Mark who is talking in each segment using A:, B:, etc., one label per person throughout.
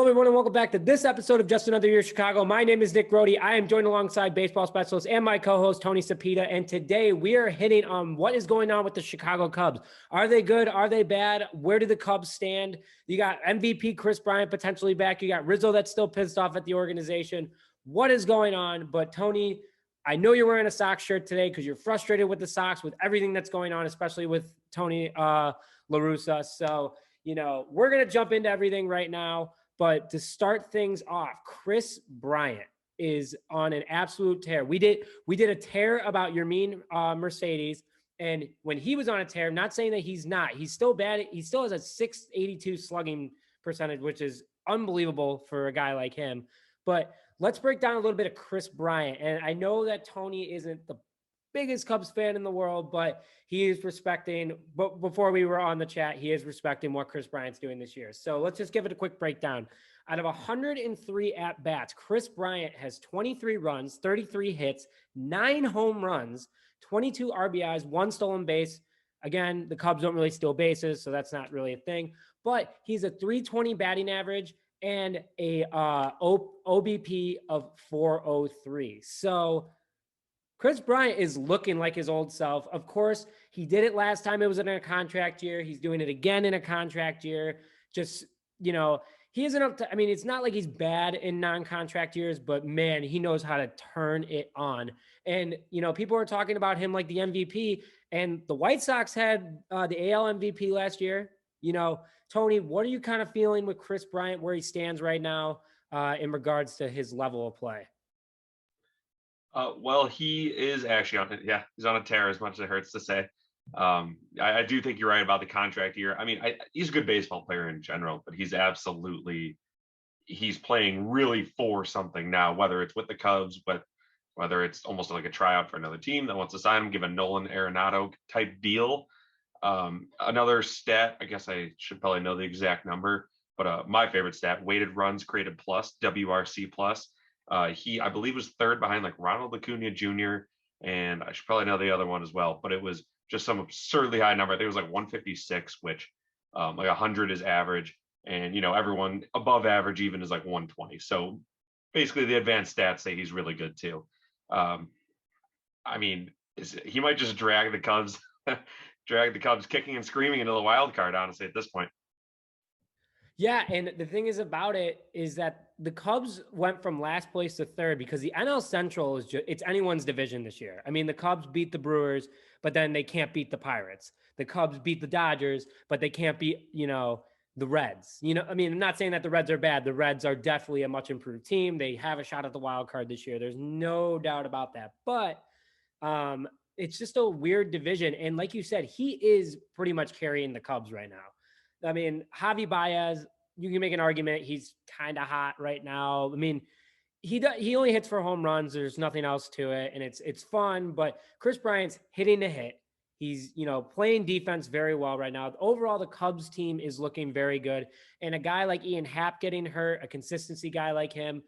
A: Hello, everyone, and welcome back to this episode of Just Another Year Chicago. My name is Nick Brody. I am joined alongside baseball specialist and my co-host, Tony Sapita. And today we are hitting on what is going on with the Chicago Cubs. Are they good? Are they bad? Where do the Cubs stand? You got MVP Kris Bryant potentially back. You got Rizzo that's still pissed off at the organization. What is going on? But Tony, I know you're wearing a Sox shirt today because you're frustrated with the Sox, with everything that's going on, especially with Tony La Russa. So, we're going to jump into everything right now. But to start things off, Kris Bryant is on an absolute tear. We did a tear about Yermin Mercedes, and when he was on a tear, I'm not saying that he's not. He's still bad. He still has a .682 slugging percentage, which is unbelievable for a guy like him. But let's break down a little bit of Kris Bryant. And I know that Tony isn't the biggest Cubs fan in the world, but he is respecting, but before we were on the chat, he is respecting what Kris Bryant's doing this year. So let's just give it a quick breakdown. Out of 103 at-bats, Kris Bryant has 23 runs, 33 hits, 9 home runs, 22 RBIs, 1 stolen base. Again, the Cubs don't really steal bases, so that's not really a thing. But he's a .320 batting average and a OBP of 403. So Kris Bryant is looking like his old self. Of course, he did it last time it was in a contract year. He's doing it again in a contract year. Just, he isn't up to, it's not like he's bad in non-contract years, but man, he knows how to turn it on. And, people are talking about him like the MVP, and the White Sox had the AL MVP last year. Tony, what are you kind of feeling with Kris Bryant, where he stands right now in regards to his level of play?
B: Well, he is actually he's on a tear, as much as it hurts to say. I do think you're right about the contract year. He's a good baseball player in general, but he's playing really for something now, whether it's with the Cubs, but whether it's almost like a tryout for another team that wants to sign him, give a Nolan Arenado type deal. Another stat, I guess I should probably know the exact number, but my favorite stat, weighted runs created plus, WRC plus. He, I believe, was third behind like Ronald Acuna Jr. And I should probably know the other one as well, but it was just some absurdly high number. I think it was like 156, which like 100 is average. And, everyone above average even is like 120. So basically the advanced stats say he's really good too. He might just drag the Cubs, kicking and screaming into the wild card, honestly, at this point.
A: Yeah, and the thing is about it is that the Cubs went from last place to third because the NL Central is it's anyone's division this year. The Cubs beat the Brewers, but then they can't beat the Pirates. The Cubs beat the Dodgers, but they can't beat, the Reds. I'm not saying that the Reds are bad. The Reds are definitely a much improved team. They have a shot at the wild card this year. There's no doubt about that. But it's just a weird division. And like you said, he is pretty much carrying the Cubs right now. Javi Baez, you can make an argument he's kind of hot right now. He only hits for home runs. There's nothing else to it, and it's fun. But Kris Bryant's hitting the hit. He's playing defense very well right now. Overall, the Cubs team is looking very good. And a guy like Ian Happ getting hurt, a consistency guy like him,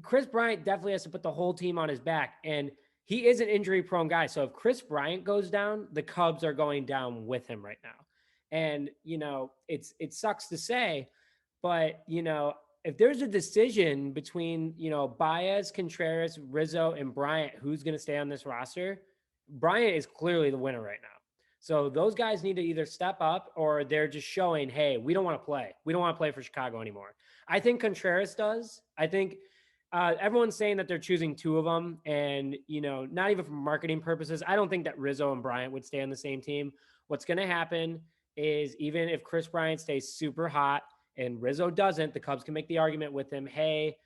A: Kris Bryant definitely has to put the whole team on his back. And he is an injury-prone guy. So if Kris Bryant goes down, the Cubs are going down with him right now. And, it sucks to say, but, if there's a decision between, Baez, Contreras, Rizzo, and Bryant, who's going to stay on this roster, Bryant is clearly the winner right now. So those guys need to either step up or they're just showing, hey, we don't want to play. We don't want to play for Chicago anymore. I think Contreras does. I think everyone's saying that they're choosing two of them. And, not even for marketing purposes, I don't think that Rizzo and Bryant would stay on the same team. What's going to happen is even if Kris Bryant stays super hot and Rizzo doesn't, the Cubs can make the argument with him, hey,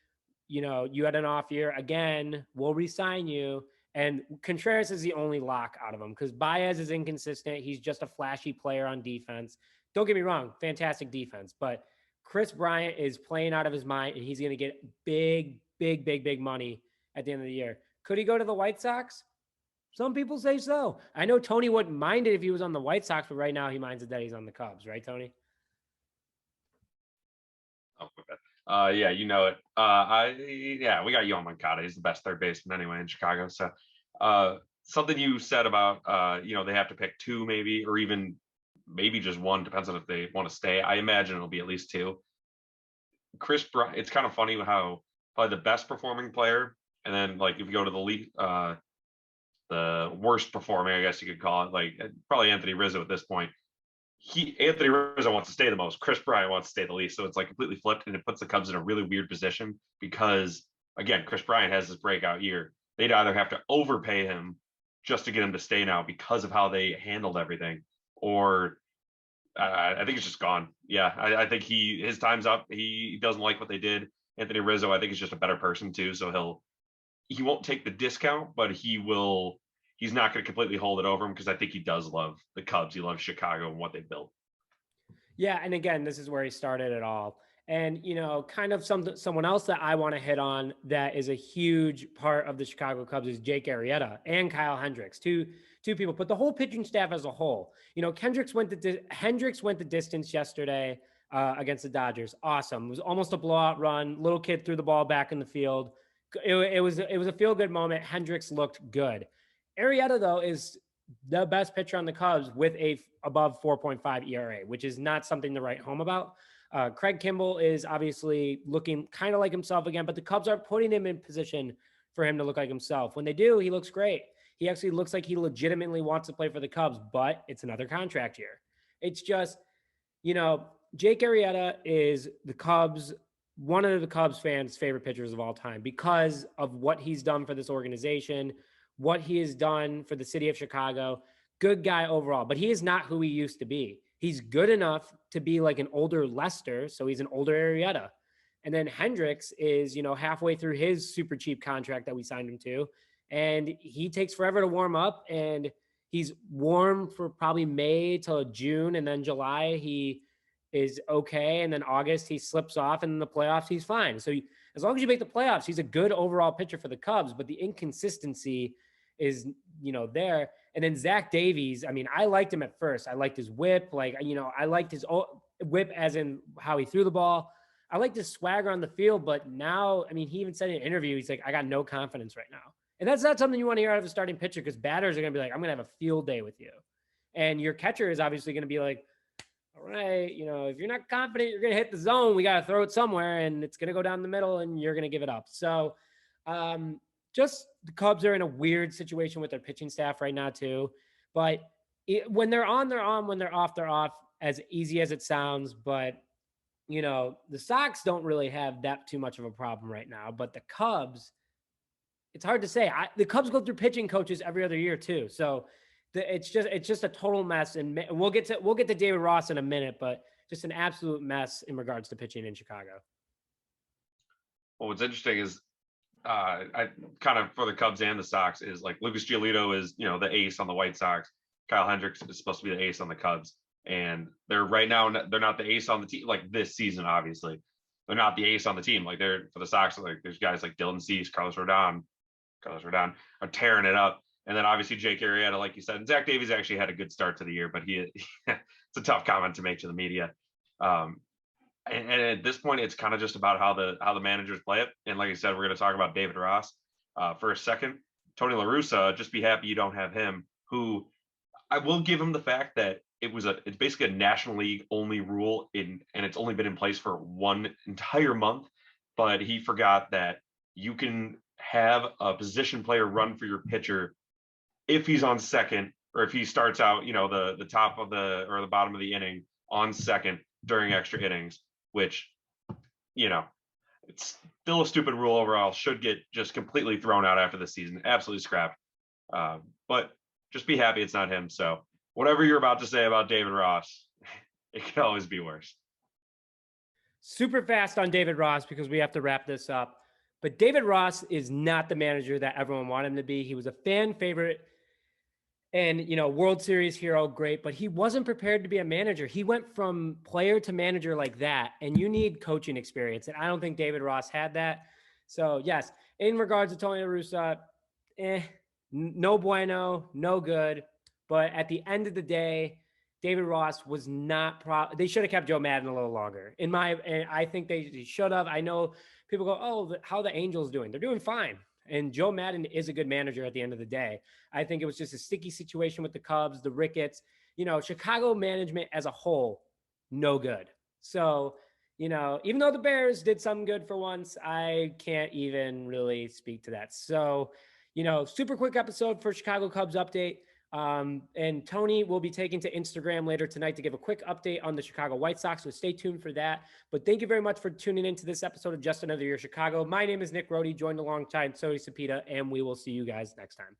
A: you had an off year. Again, we'll re-sign you. And Contreras is the only lock out of him because Baez is inconsistent. He's just a flashy player on defense. Don't get me wrong, fantastic defense. But Kris Bryant is playing out of his mind, and he's going to get big money at the end of the year. Could he go to the White Sox? Some people say so. I know Tony wouldn't mind it if he was on the White Sox, but right now he minds it that he's on the Cubs, right, Tony?
B: Oh, okay. Yeah, you know it. We got Yoan Moncada. He's the best third baseman anyway in Chicago. So, something you said about, they have to pick two, maybe, or even maybe just one, depends on if they want to stay. I imagine it'll be at least two. Kris Bryant. It's kind of funny how probably the best performing player, and then like if you go to the league, the worst performing, I guess you could call it, like probably Anthony Rizzo at this point. Anthony Rizzo wants to stay the most. Kris Bryant wants to stay the least. So it's like completely flipped, and it puts the Cubs in a really weird position because again, Kris Bryant has this breakout year. They'd either have to overpay him just to get him to stay now because of how they handled everything, or I think it's just gone. Yeah, I think his time's up. He doesn't like what they did. Anthony Rizzo, I think, is just a better person too. So he won't take the discount, but he's not going to completely hold it over him because I think he does love the Cubs. He loves Chicago and what they built.
A: Yeah, and again, this is where he started it all. And kind of someone else that I want to hit on that is a huge part of the Chicago Cubs is Jake Arrieta and Kyle Hendricks, two people, but the whole pitching staff as a whole. Hendricks went the distance yesterday against the Dodgers. Awesome. It was almost a blowout run. Little kid threw the ball back in the field. It was a feel good moment. Hendricks looked good. Arrieta though is the best pitcher on the Cubs with a above 4.5 ERA, which is not something to write home about. Craig Kimbrell is obviously looking kind of like himself again, but the Cubs are putting him in position for him to look like himself. When they do, he looks great. He actually looks like he legitimately wants to play for the Cubs, but it's another contract year. It's just, Jake Arrieta is one of the Cubs fans' favorite pitchers of all time because of what he's done for this organization, what he has done for the city of Chicago. Good guy overall, but he is not who he used to be. He's good enough to be like an older Lester, so he's an older Arrieta. And then Hendricks is, halfway through his super cheap contract that we signed him to, and he takes forever to warm up, and he's warm for probably May till June, and then July he is okay, and then August he slips off, and in the playoffs he's fine. So as long as you make the playoffs, he's a good overall pitcher for the Cubs, but the inconsistency is, there. And then Zach Davies, I mean, I liked him at first. I liked his whip. I liked his whip as in how he threw the ball. I liked his swagger on the field, but now, I mean, he even said in an interview, he's like, I got no confidence right now. And that's not something you want to hear out of a starting pitcher because batters are going to be like, I'm going to have a field day with you. And your catcher is obviously going to be like, all right, if you're not confident, you're going to hit the zone. We got to throw it somewhere and it's going to go down the middle and you're going to give it up. So, just the Cubs are in a weird situation with their pitching staff right now too. But when they're on, they're on. When they're off, as easy as it sounds. But, the Sox don't really have that too much of a problem right now. But the Cubs, it's hard to say. The Cubs go through pitching coaches every other year too. So it's just a total mess. And we'll get to David Ross in a minute, but just an absolute mess in regards to pitching in Chicago.
B: Well, what's interesting is I kind of for the Cubs and the Sox is like Lucas Giolito is, the ace on the White Sox. Kyle Hendricks is supposed to be the ace on the Cubs. And they're right now, they're not the ace on the team like this season, obviously. They're not the ace on the team. Like they're for the Sox, like there's guys like Dylan Cease, Carlos Rodon are tearing it up. And then obviously Jake Arrieta, like you said, and Zach Davies actually had a good start to the year, but it's a tough comment to make to the media. And at this point, it's kind of just about how the managers play it. And like I said, we're going to talk about David Ross for a second. Tony La Russa, just be happy you don't have him. Who I will give him the fact that it's basically a National League only rule and it's only been in place for one entire month. But he forgot that you can have a position player run for your pitcher if he's on second or if he starts out, the top of the bottom of the inning on second during extra innings. Which, it's still a stupid rule overall, should get just completely thrown out after the season, absolutely scrapped. But just be happy it's not him. So whatever you're about to say about David Ross, it could always be worse.
A: Super fast on David Ross because we have to wrap this up. But David Ross is not the manager that everyone wanted him to be. He was a fan favorite and, World Series hero, great, but he wasn't prepared to be a manager. He went from player to manager like that, and you need coaching experience. And I don't think David Ross had that. So, yes, in regards to Tony La Russa, no bueno, no good. But at the end of the day, David Ross was not they should have kept Joe Maddon a little longer. And I think they should have. I know people go, oh, how are the Angels doing? They're doing fine. And Joe Maddon is a good manager at the end of the day. I think it was just a sticky situation with the Cubs, the Ricketts, Chicago management as a whole, no good. So even though the Bears did something good for once, I can't even really speak to that. So, super quick episode for Chicago Cubs update. And Tony will be taking to Instagram later tonight to give a quick update on the Chicago White Sox. So stay tuned for that. But thank you very much for tuning into this episode of Just Another Year Chicago. My name is Nick Rohde, joined alongside Tony Sapita, and we will see you guys next time.